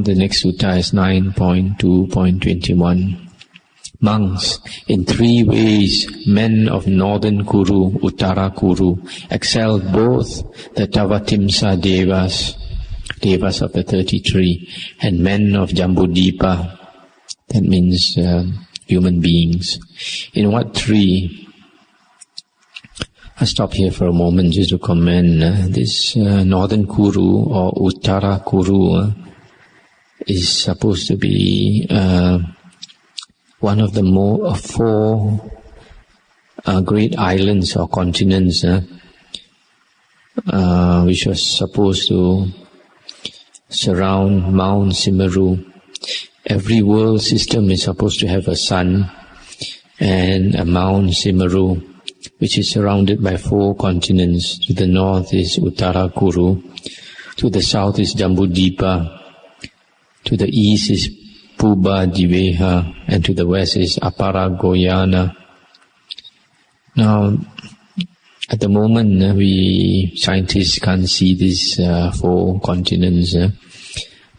the next sutta is 9.2.21. Monks, in 3 ways, men of northern Kuru, Uttara Kuru, excel both the Tavatimsa Devas, Devas of the 33, and men of Jambudvipa, that means human beings. In what 3? I'll stop here for a moment just to comment. This northern Kuru or Uttara Kuru is supposed to be one of the 4 great islands or continents which was supposed to surround Mount Simeru. Every world system is supposed to have a sun and a Mount Simeru, which is surrounded by 4 continents. To the north is Uttara Kuru, to the south is Jambudvipa, to the east is Puba Diveha, and to the west is Apara Goyana. Now, at the moment, we scientists can't see these 4 continents,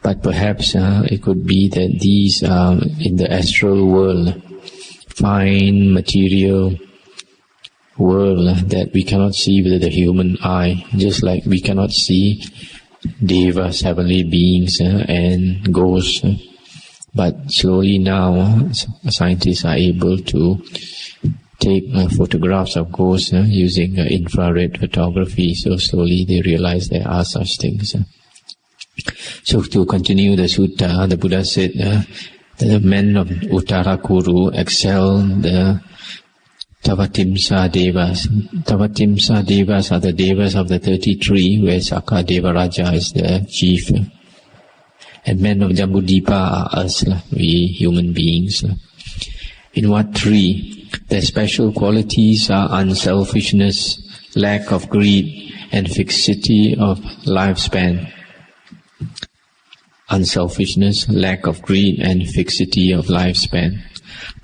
but perhaps it could be that these are in the astral world, fine material world that we cannot see with the human eye, just like we cannot see devas, heavenly beings, and ghosts. But slowly now, scientists are able to take photographs of ghosts using infrared photography. So slowly they realize there are such things. So to continue the sutta, the Buddha said, the men of Uttara Kuru excel the Tavatimsa Devas. Tavatimsa Devas are the Devas of the 33, where Sakka Devaraja is the chief. And men of Jambudvipa are us, we human beings. In what 3? Their special qualities are unselfishness, lack of greed, and fixity of lifespan. Unselfishness, lack of greed, and fixity of lifespan.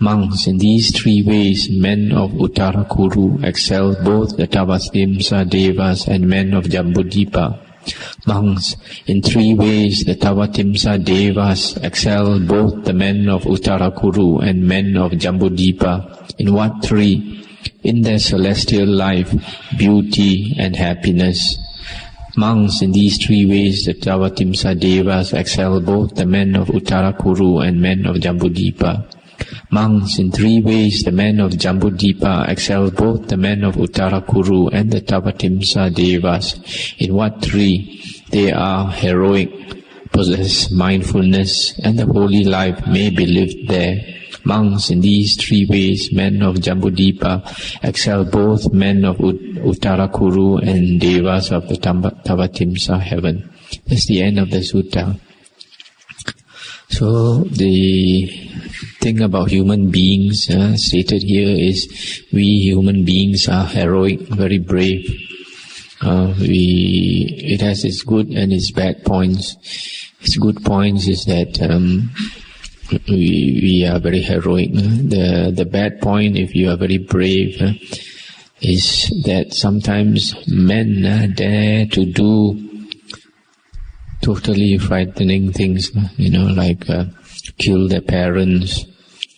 Monks, in these 3 ways, men of Uttara Kuru excel both the Tavatimsa Devas and men of Jambudvipa. Monks, in 3 ways, the Tavatimsa Devas excel both the men of Uttara Kuru and men of Jambudvipa. In what 3? In their celestial life, beauty and happiness. Monks, in these 3 ways, the Tavatimsa Devas excel both the men of Uttara Kuru and men of Jambudvipa. Monks, in 3 ways, the men of Jambudvipa excel both the men of Uttara Kuru and the Tavatimsa Devas. In what 3? They are heroic, possess mindfulness, and the holy life may be lived there. Monks, in these 3 ways, men of Jambudvipa excel both men of Uttara Kuru and Devas of the Tavatimsa heaven. That's the end of the sutta. So the thing about human beings stated here is we human beings are heroic, very brave. It has its good and its bad points. Its good points is that we are very heroic. The bad point, if you are very brave, is that sometimes men dare to do totally frightening things, like kill their parents,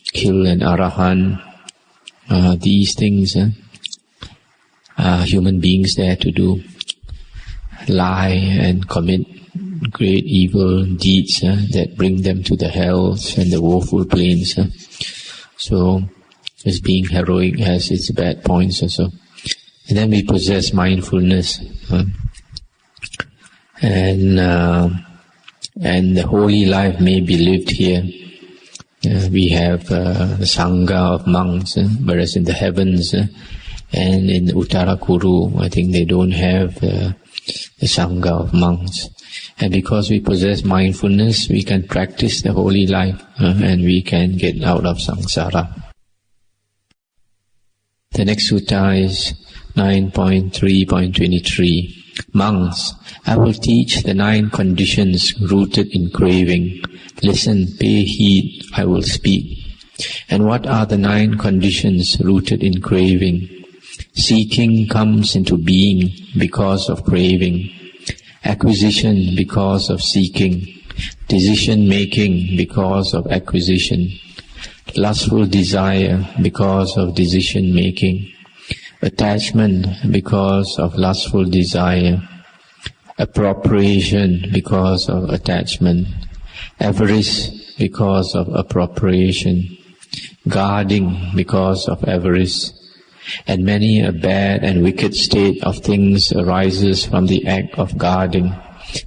kill an arahant. These things human beings dare to do. Lie and commit great evil deeds that bring them to the hells and the woeful plains. So, as being heroic has its bad points also. And then we possess mindfulness. And the holy life may be lived here. We have the Sangha of monks, whereas in the heavens and in Uttara Kuru, I think they don't have the Sangha of monks. And because we possess mindfulness, we can practice the holy life and we can get out of samsara. The next sutta is 9.3.23. Monks, I will teach the 9 conditions rooted in craving. Listen, pay heed, I will speak. And what are the 9 conditions rooted in craving? Seeking comes into being because of craving. Acquisition because of seeking. decision making because of acquisition, lustful desire because of decision making, attachment because of lustful desire, appropriation because of attachment, avarice because of appropriation, guarding because of avarice, and many a bad and wicked state of things arises from the act of guarding,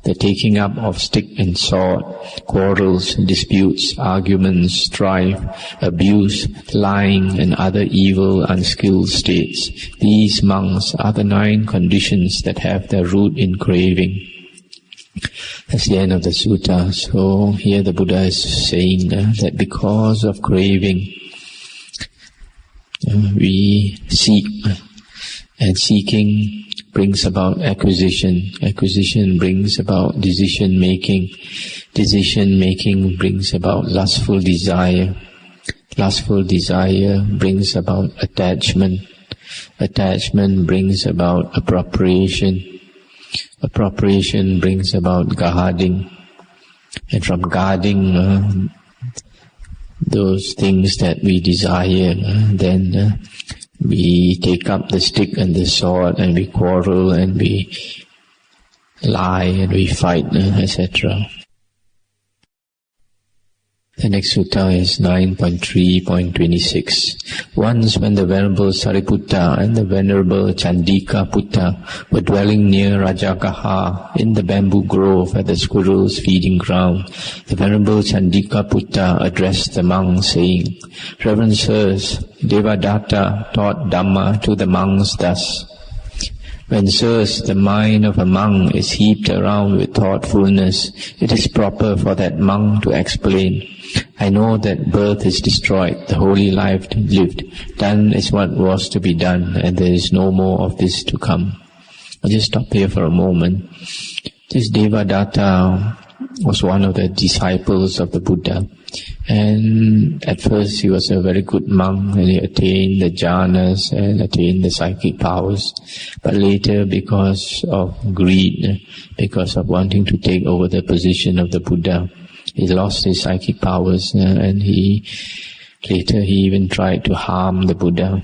the taking up of stick and sword, quarrels, disputes, arguments, strife, abuse, lying, and other evil, unskilled states. These monks are the 9 conditions that have their root in craving. That's the end of the sutta. So here the Buddha is saying that because of craving, we seek, and seeking brings about acquisition. Acquisition brings about decision making. Decision making brings about lustful desire. Lustful desire brings about attachment. Attachment brings about appropriation. Appropriation brings about guarding. And from guarding those things that we desire, then we take up the stick and the sword, and we quarrel, and we lie, and we fight, etc. The next sutta is 9.3.26. Once when the Venerable Sariputta and the Venerable Chandika Putta were dwelling near Rajagaha in the bamboo grove at the squirrels' feeding ground, the Venerable Chandika Putta addressed the monks, saying, Reverend Sirs, Devadatta taught Dhamma to the monks thus. When, sirs, the mind of a monk is heaped around with thoughtfulness, it is proper for that monk to explain, I know that birth is destroyed, the holy life lived, done is what was to be done, and there is no more of this to come. I'll just stop here for a moment. This Devadatta was one of the disciples of the Buddha, and at first he was a very good monk, and he attained the jhanas and attained the psychic powers. But later, because of greed, because of wanting to take over the position of the Buddha, he lost his psychic powers, and later he even tried to harm the Buddha.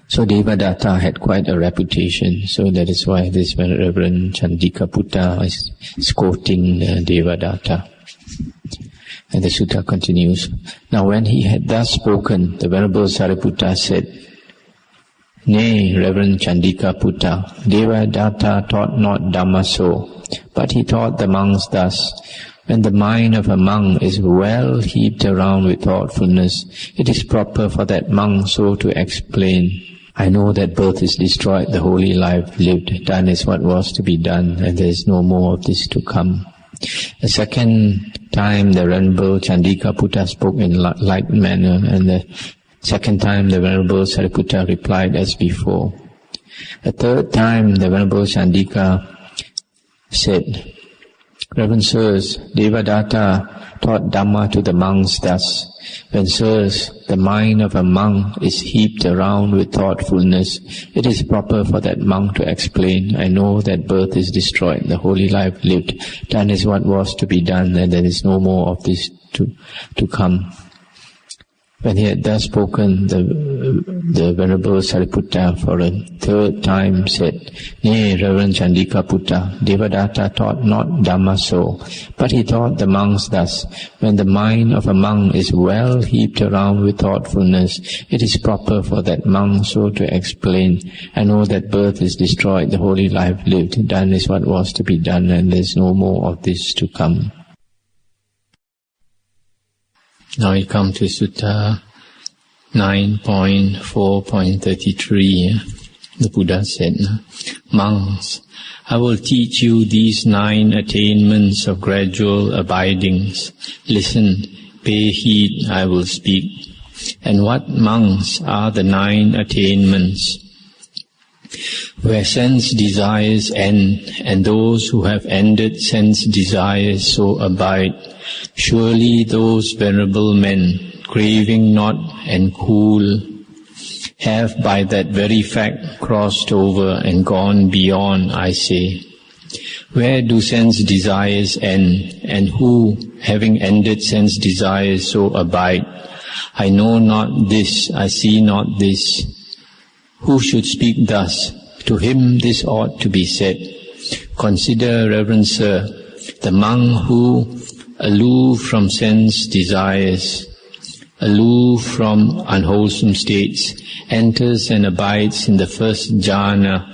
So Devadatta had quite a reputation, so that is why this Reverend Chandika Putta is quoting Devadatta. And the sutta continues. Now when he had thus spoken, the Venerable Sariputta said, Nay, Reverend Chandika Putta, Devadatta taught not Dhamma so, but he taught the monks thus. When the mind of a monk is well heaped around with thoughtfulness, it is proper for that monk so to explain, I know that birth is destroyed, the holy life lived, done is what was to be done, and there is no more of this to come. The second time the Venerable Chandika Putta spoke in like manner, and the second time the Venerable Sariputta replied as before. The third time the Venerable Chandika said, Reverend Sirs, Devadatta taught Dhamma to the monks thus. When, sirs, the mind of a monk is heaped around with thoughtfulness, it is proper for that monk to explain, I know that birth is destroyed, the holy life lived, done is what was to be done, and there is no more of this to come. When he had thus spoken, the Venerable Sariputta for a third time said, Nay, Reverend Chandika Putta, Devadatta taught not Dhamma so, but he taught the monks thus. When the mind of a monk is well heaped around with thoughtfulness, it is proper for that monk so to explain, I know that birth is destroyed, the holy life lived, done is what was to be done, and there is no more of this to come. Now we come to Sutta 9.4.33. The Buddha said, Monks, I will teach you these 9 attainments of gradual abidings. Listen, pay heed, I will speak. And what, monks, are the 9 attainments? Where sense desires end, and those who have ended sense desires so abide, surely those venerable men, craving not and cool, have by that very fact crossed over and gone beyond, I say. Where do sense desires end, and who, having ended sense desires, so abide? I know not this, I see not this. Who should speak thus? To him this ought to be said. Consider, reverend sir, the monk who, aloof from sense desires, aloof from unwholesome states, enters and abides in the first jhana,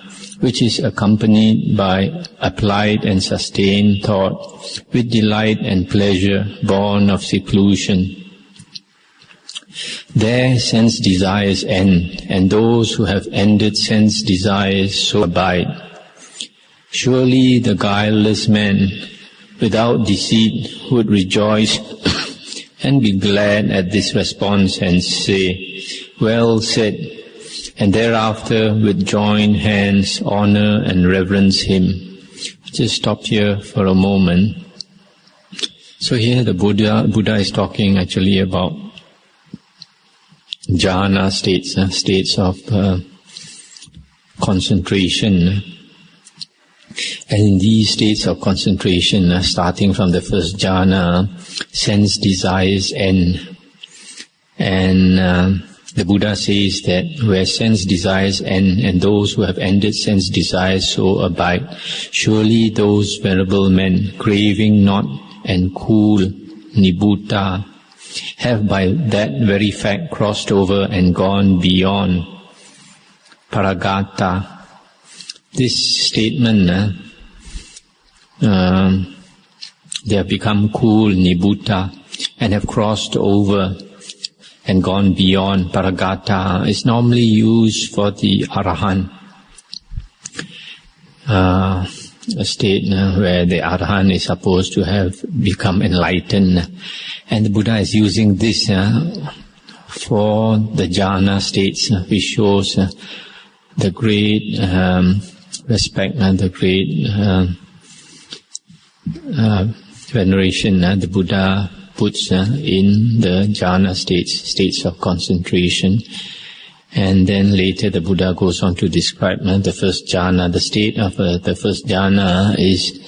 which is accompanied by applied and sustained thought, with delight and pleasure born of seclusion. There sense desires end, and those who have ended sense desires so abide. Surely the guileless man, without deceit, would rejoice and be glad at this response and say, well said, and thereafter with joined hands honor and reverence him. Just stop here for a moment. So here the Buddha is talking actually about jhana states, states of concentration. And in these states of concentration, starting from the first jhana, sense desires end. And the Buddha says that where sense desires end, and those who have ended sense desires so abide, surely those venerable men, craving not and cool, nibbutta, have by that very fact crossed over and gone beyond paragata. This statement, they have become cool, nibbutta, and have crossed over and gone beyond paragata, is normally used for the arahant, a state where the arahant is supposed to have become enlightened. And the Buddha is using this for the jhana states, which shows the great respect and the great veneration the Buddha puts in the jhana states of concentration. And then later the Buddha goes on to describe the first jhana. The state of the first jhana is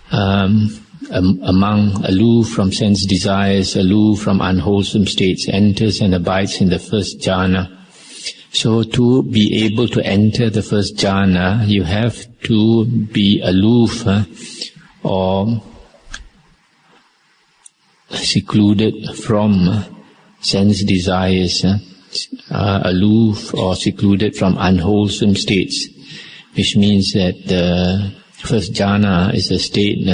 among aloof from sense desires, aloof from unwholesome states, enters and abides in the first jhana. So to be able to enter the first jhana, you have to be aloof or secluded from sense desires, aloof or secluded from unwholesome states, which means that the first jhana is a state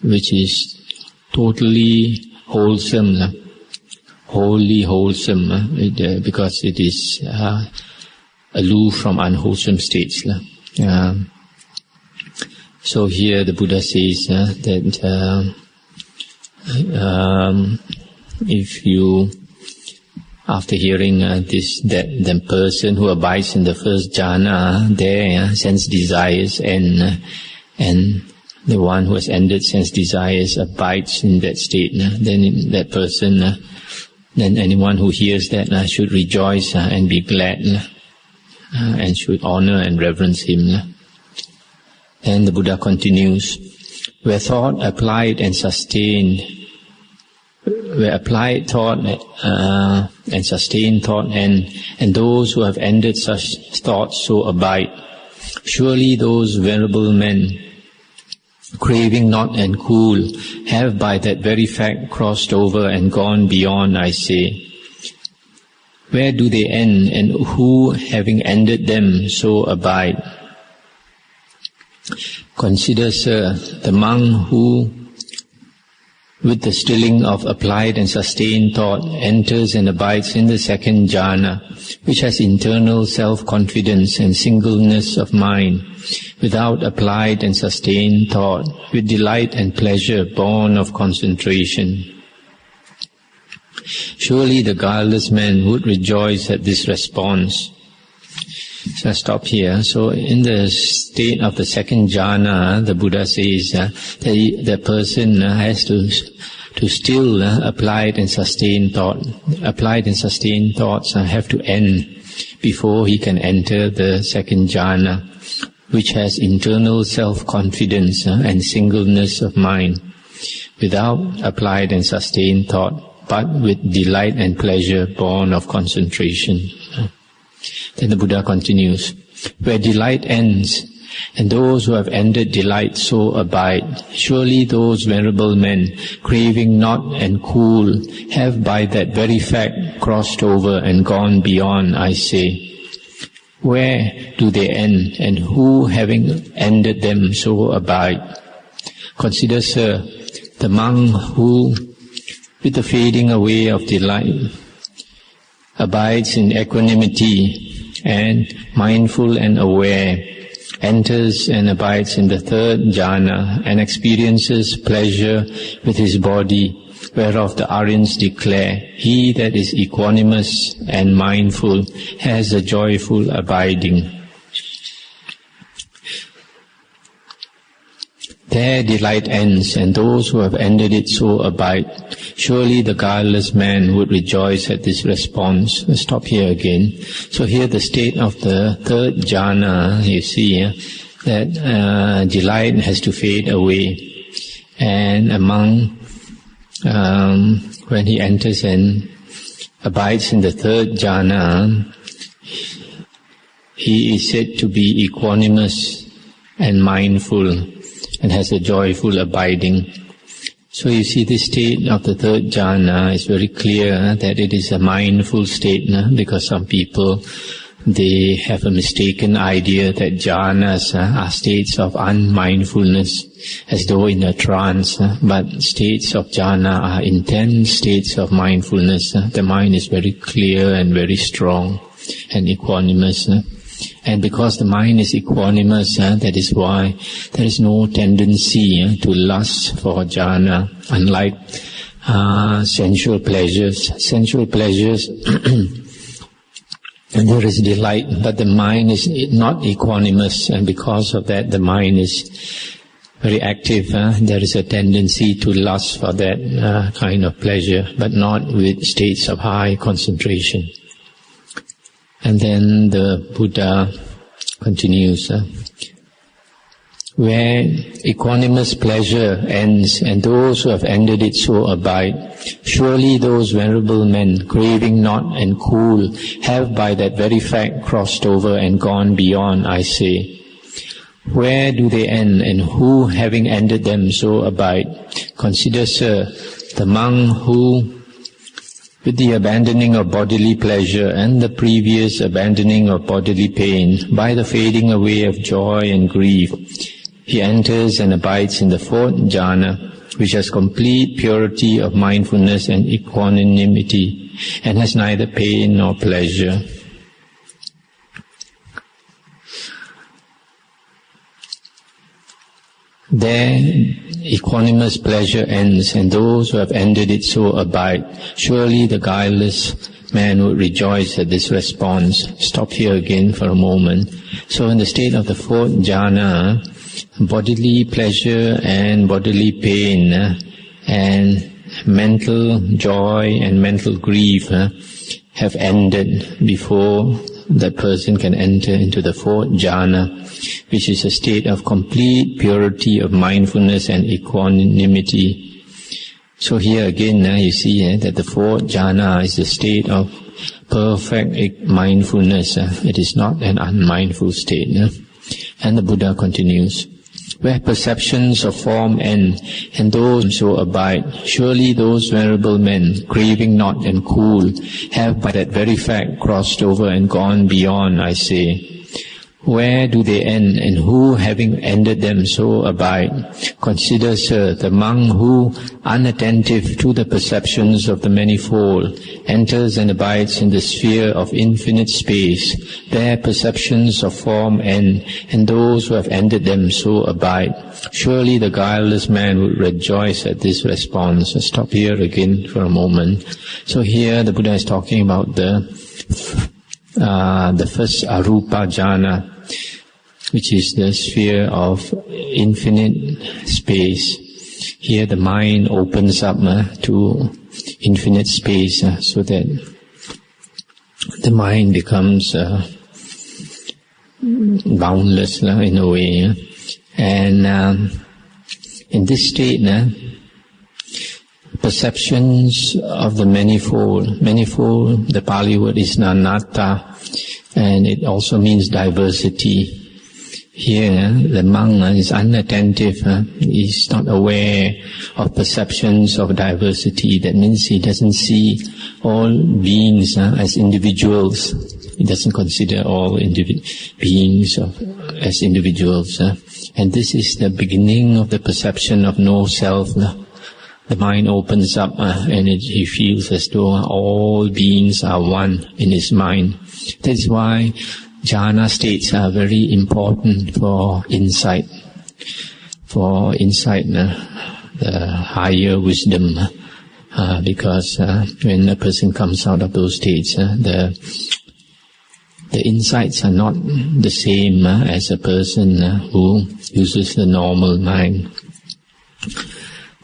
which is totally wholesome, wholly wholesome, because it is aloof from unwholesome states. So here the Buddha says that if you, after hearing this, that the person who abides in the first jhana, their sense desires end, and the one who has ended sense desires abides in that state, then that person, then anyone who hears that should rejoice and be glad, and should honor and reverence him. Then the Buddha continues, where thought applied and sustained, where applied thought and sustained thought and those who have ended such thoughts so abide, surely those venerable men, craving not and cool, have by that very fact crossed over and gone beyond, I say. Where do they end, and who, having ended them, so abide? Consider, sir, the monk who, with the stilling of applied and sustained thought, enters and abides in the second jhana, which has internal self-confidence and singleness of mind, without applied and sustained thought, with delight and pleasure born of concentration. Surely the guileless man would rejoice at this response. So I stop here. So in the state of the second jhana, the Buddha says the person has to still applied and sustained thought. Applied and sustained thoughts have to end before he can enter the second jhana, which has internal self-confidence and singleness of mind, without applied and sustained thought, but with delight and pleasure born of concentration. Then the Buddha continues, where delight ends, and those who have ended delight so abide. Surely those venerable men, craving not and cool, have by that very fact crossed over and gone beyond, I say. Where do they end, and who, having ended them, so abide? Consider, sir, the monk who, with the fading away of delight, abides in equanimity and mindful and aware, enters and abides in the third jhana and experiences pleasure with his body, whereof the Aryans declare, he that is equanimous and mindful has a joyful abiding. There delight ends, and those who have ended it so abide. Surely the guileless man would rejoice at this response. Let's stop here again. So here the state of the third jhana, you see, that delight has to fade away. And a monk, when he enters and abides in the third jhana, he is said to be equanimous and mindful, and has a joyful abiding. So you see, this state of the third jhana is very clear that it is a mindful state, because some people, they have a mistaken idea that jhanas are states of unmindfulness, as though in a trance, but states of jhana are intense states of mindfulness. The mind is very clear and very strong and equanimous. And because the mind is equanimous, that is why there is no tendency to lust for jhana, unlike sensual pleasures. Sensual pleasures, and there is delight, but the mind is not equanimous, and because of that the mind is very active. There is a tendency to lust for that kind of pleasure, but not with states of high concentration. And then the Buddha continues, where equanimous pleasure ends, and those who have ended it so abide. Surely those venerable men, craving not and cool, have by that very fact crossed over and gone beyond, I say. Where do they end, and who, having ended them, so abide? Consider, sir, the monk who, with the abandoning of bodily pleasure and the previous abandoning of bodily pain, by the fading away of joy and grief, he enters and abides in the fourth jhana, which has complete purity of mindfulness and equanimity, and has neither pain nor pleasure. There equanimous pleasure ends, and those who have ended it so abide. Surely the guileless man would rejoice at this response. Stop here again for a moment. So in the state of the fourth jhana, bodily pleasure and bodily pain and mental joy and mental grief have ended before that person can enter into the fourth jhana, which is a state of complete purity of mindfulness and equanimity. So here again, you see that the fourth jhana is the state of perfect mindfulness. It is not an unmindful state. And the Buddha continues, where perceptions of form end, and those so abide. Surely those venerable men, craving not and cool, have by that very fact crossed over and gone beyond, I say. Where do they end, and who, having ended them, so abide? Consider, sir, the monk who, unattentive to the perceptions of the manifold, enters and abides in the sphere of infinite space. There perceptions of form end, and those who have ended them so abide. Surely the guileless man would rejoice at this response. Let's stop here again for a moment. So here the Buddha is talking about the first arupa jhana, which is the sphere of infinite space. Here the mind opens up to infinite space, so that the mind becomes boundless in a way. And in this state, perceptions of the manifold, the Pali word is anatta, and it also means diversity. Here, the monk is unattentive, he's not aware of perceptions of diversity. That means he doesn't see all beings as individuals. He doesn't consider all beings as individuals. And this is the beginning of the perception of no self. The mind opens up and he feels as though all beings are one in his mind. That is why jhana states are very important for insight. The higher wisdom. Because when a person comes out of those states, the insights are not the same as a person who uses the normal mind.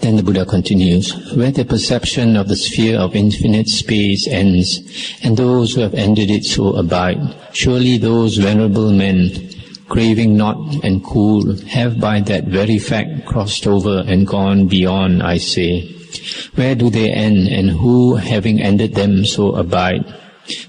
Then the Buddha continues, where the perception of the sphere of infinite space ends, and those who have ended it so abide, surely those venerable men, craving not and cool, have by that very fact crossed over and gone beyond, I say. Where do they end, and who, having ended them, so abide?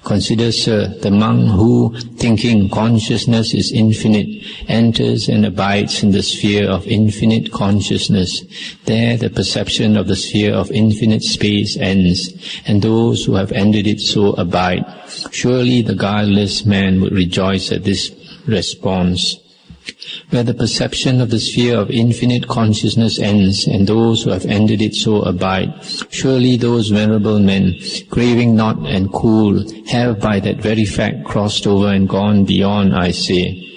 Consider, sir, the monk who, thinking consciousness is infinite, enters and abides in the sphere of infinite consciousness. There the perception of the sphere of infinite space ends, and those who have ended it so abide. Surely the guileless man would rejoice at this response. Where the perception of the sphere of infinite consciousness ends, and those who have ended it so abide, surely those venerable men, craving not and cool, have by that very fact crossed over and gone beyond, I say.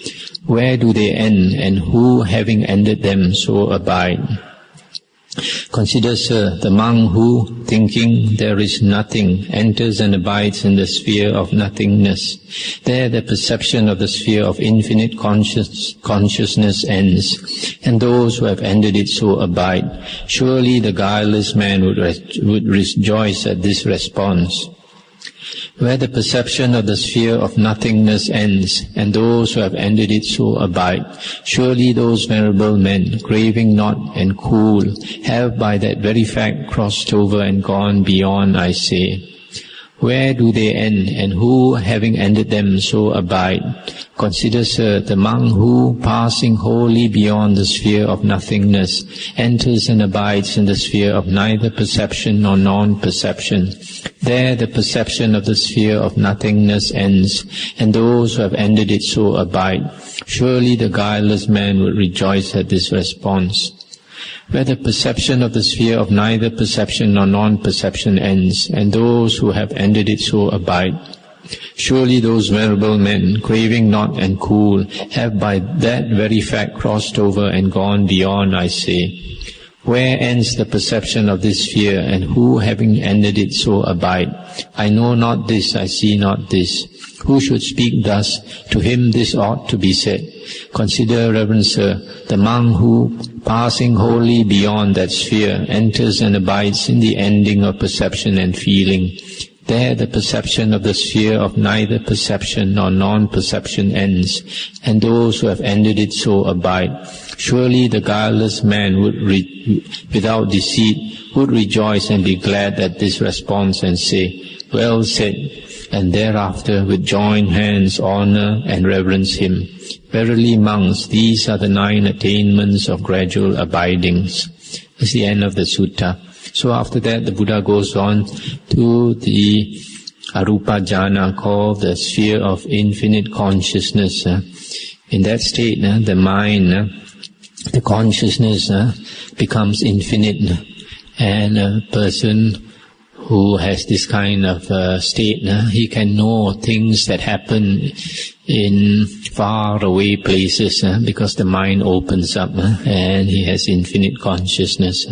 Where do they end, and who, having ended them, so abide? Consider, sir, the monk who, thinking there is nothing, enters and abides in the sphere of nothingness. There the perception of the sphere of infinite consciousness ends, and those who have ended it so abide. Surely the guileless man would rejoice at this response. Where the perception of the sphere of nothingness ends, and those who have ended it so abide, surely those venerable men, craving not and cool, have by that very fact crossed over and gone beyond, I say. Where do they end, and who, having ended them, so abide? Consider, sir, the monk who, passing wholly beyond the sphere of nothingness, enters and abides in the sphere of neither perception nor non-perception. There the perception of the sphere of nothingness ends, and those who have ended it so abide. Surely the guileless man would rejoice at this response. Where the perception of the sphere of neither perception nor non-perception ends, and those who have ended it so abide. Surely those venerable men, craving not and cool, have by that very fact crossed over and gone beyond, I say. Where ends the perception of this sphere, and who, having ended it, so abide? I know not this, I see not this. Who should speak thus? To him this ought to be said. Consider, reverend sir, the monk who, passing wholly beyond that sphere, enters and abides in the ending of perception and feeling. There the perception of the sphere of neither perception nor non-perception ends, and those who have ended it so abide. Surely the guileless man would, without deceit, would rejoice and be glad at this response and say, well said, and thereafter with joined hands honor and reverence him. Verily, monks, these are the 9 attainments of gradual abidings. That's the end of the sutta. So after that, the Buddha goes on to the arupa jhana, called the sphere of infinite consciousness. In that state, the mind, the consciousness becomes infinite, and a person who has this kind of state, he can know things that happen in far away places because the mind opens up and he has infinite consciousness.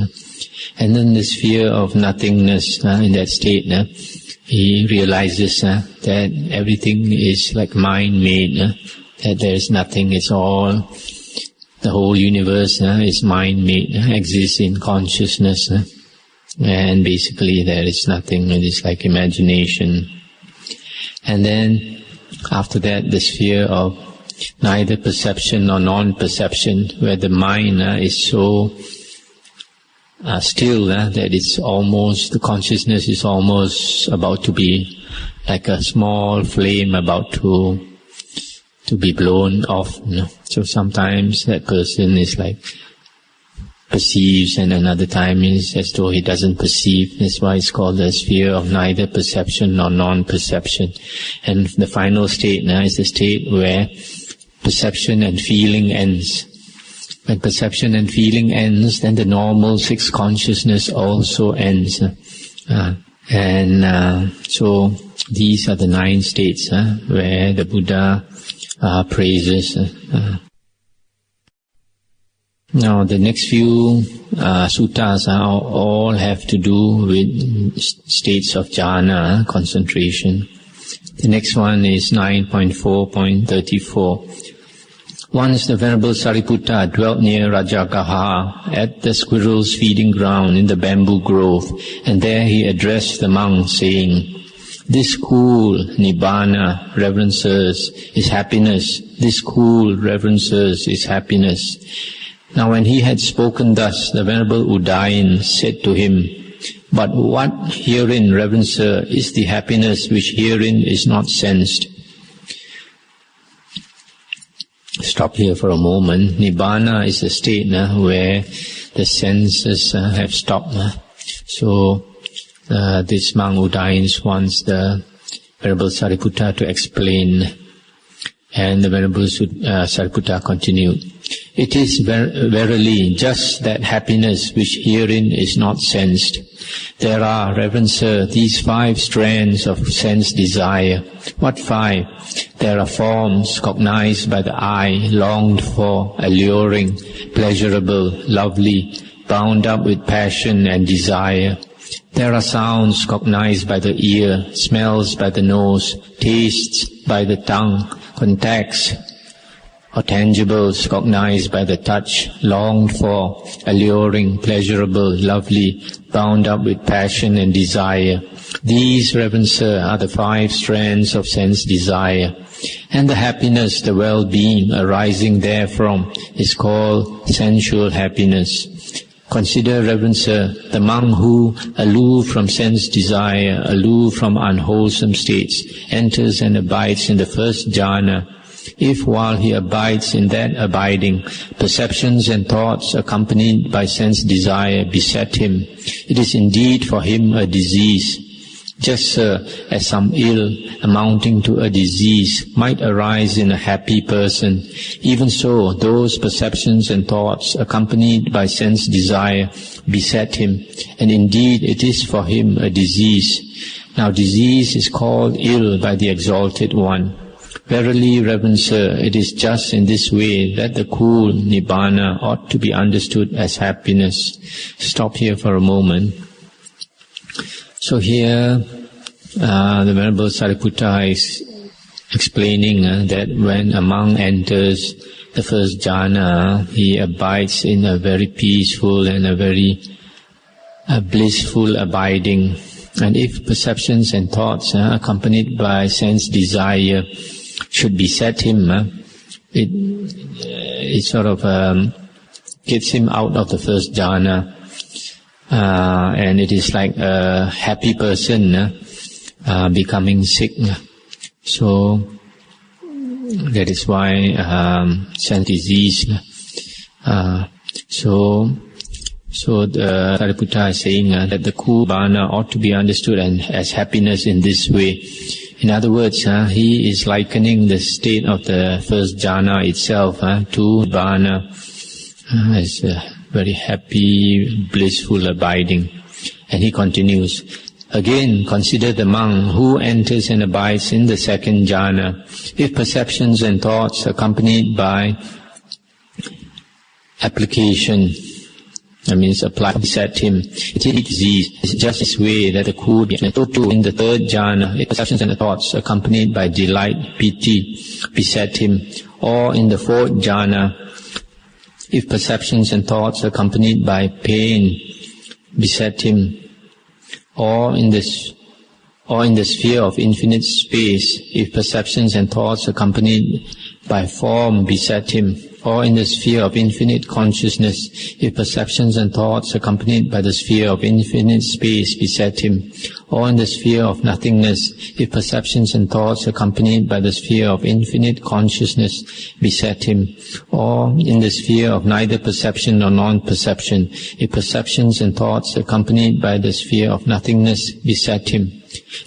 And then the sphere of nothingness, in that state, he realizes that everything is like mind-made, that there is nothing, it's all, the whole universe is mind-made, exists in consciousness, and basically there is nothing, it is like imagination. And then after that, the sphere of neither perception nor non-perception, where the mind is so still that it's almost, the consciousness is almost about to be like a small flame about to be blown off. So sometimes that person is like perceives, and another time is as though he doesn't perceive. That's why it's called the sphere of neither perception nor non-perception. And the final state is the state where perception and feeling ends. When perception and feeling ends, then the normal sixth consciousness also ends. So these are the 9 states where the Buddha praises. Now the next few suttas all have to do with states of jhana, concentration. The next one is 9.4.34. Once the Venerable Sariputta dwelt near Rajagaha at the squirrel's feeding ground in the bamboo grove, and there he addressed the monks, saying, "This cool nibbana, reverencers, is happiness. This cool, reverencers, is happiness." Now when he had spoken thus, the Venerable Udayin said to him, "But what herein, reverencer, is the happiness which herein is not sensed?" Stop here for a moment. Nibbana is a state where the senses have stopped. So this monk Udayin wants the Venerable Sariputta to explain. And the Venerable Sariputta continued, "It is verily just that happiness which herein is not sensed. There are, reverencer, these 5 strands of sense desire." What 5? There are forms cognized by the eye, longed for, alluring, pleasurable, lovely, bound up with passion and desire. There are sounds cognized by the ear, smells by the nose, tastes by the tongue, contacts or tangibles cognized by the touch, longed for, alluring, pleasurable, lovely, bound up with passion and desire. These, reverencer, are the 5 strands of sense desire. And the happiness, the well-being arising therefrom is called sensual happiness. Consider, reverencer, the monk who, aloof from sense desire, aloof from unwholesome states, enters and abides in the first jhana. If while he abides in that abiding, perceptions and thoughts accompanied by sense desire beset him, it is indeed for him a disease. Just as some ill amounting to a disease might arise in a happy person, even so those perceptions and thoughts accompanied by sense desire beset him, and indeed it is for him a disease. Now disease is called ill by the Exalted One. Verily, reverencer, it is just in this way that the cool nibbana ought to be understood as happiness. Stop here for a moment. So here, the Venerable Sariputta is explaining that when a monk enters the first jhana, he abides in a very peaceful and a very blissful abiding. And if perceptions and thoughts accompanied by sense desire should beset him, it sort of gets him out of the first jhana. And it is like a happy person becoming sick. So that is why sense disease. So the Sariputta is saying that the cool nibbana ought to be understood as happiness in this way. In other words, he is likening the state of the first jhana itself to nibbana as a very happy, blissful abiding. And he continues, again, consider the monk who enters and abides in the second jhana. If perceptions and thoughts accompanied by application, that means apply, beset him, it is disease. It's just this way that the cool so too in the third jhana, if perceptions and thoughts accompanied by delight, piti, beset him, or in the fourth jhana, if perceptions and thoughts accompanied by pain beset him, or in the sphere of infinite space, if perceptions and thoughts accompanied by form beset him, or in the sphere of infinite consciousness, if perceptions and thoughts accompanied by the sphere of infinite space beset him, or in the sphere of nothingness, if perceptions and thoughts accompanied by the sphere of infinite consciousness beset him, or in the sphere of neither perception nor non-perception, if perceptions and thoughts accompanied by the sphere of nothingness beset him,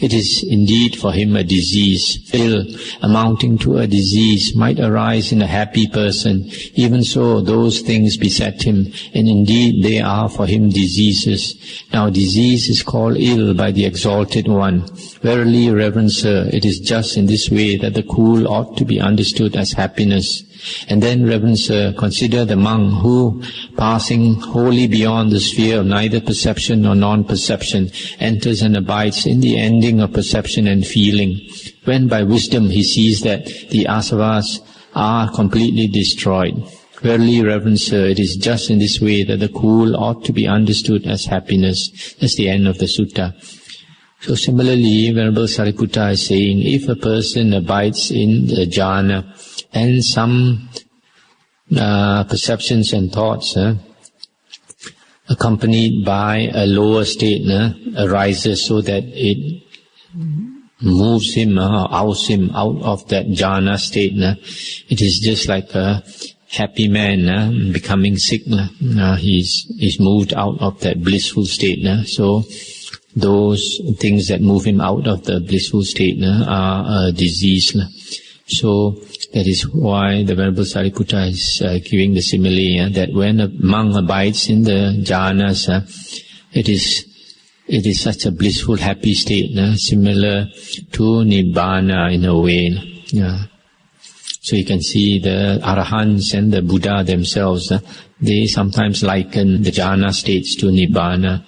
it is indeed for him a disease. Ill amounting to a disease might arise in a happy person. Even so, those things beset him, and indeed they are for him diseases. Now disease is called ill by the Exalted One. Verily, Reverend Sir, it is just in this way that the cool ought to be understood as happiness. And then, Reverend Sir, consider the monk who, passing wholly beyond the sphere of neither perception nor non-perception, enters and abides in the ending of perception and feeling, when by wisdom he sees that the asavas are completely destroyed. Verily, Reverend Sir, it is just in this way that the cool ought to be understood as happiness. That's the end of the sutta. So similarly, Venerable Sariputta is saying, if a person abides in the jhana, and some perceptions and thoughts accompanied by a lower state arises, so that it moves him or outs him out of that jhana state. It is just like a happy man becoming sick. He's moved out of that blissful state. So those things that move him out of the blissful state are a disease. So that is why the Venerable Sariputta is giving the simile that when a monk abides in the jhanas, it is such a blissful, happy state, similar to nibbana in a way. So you can see the Arahants and the Buddha themselves, they sometimes liken the jhana states to nibbana.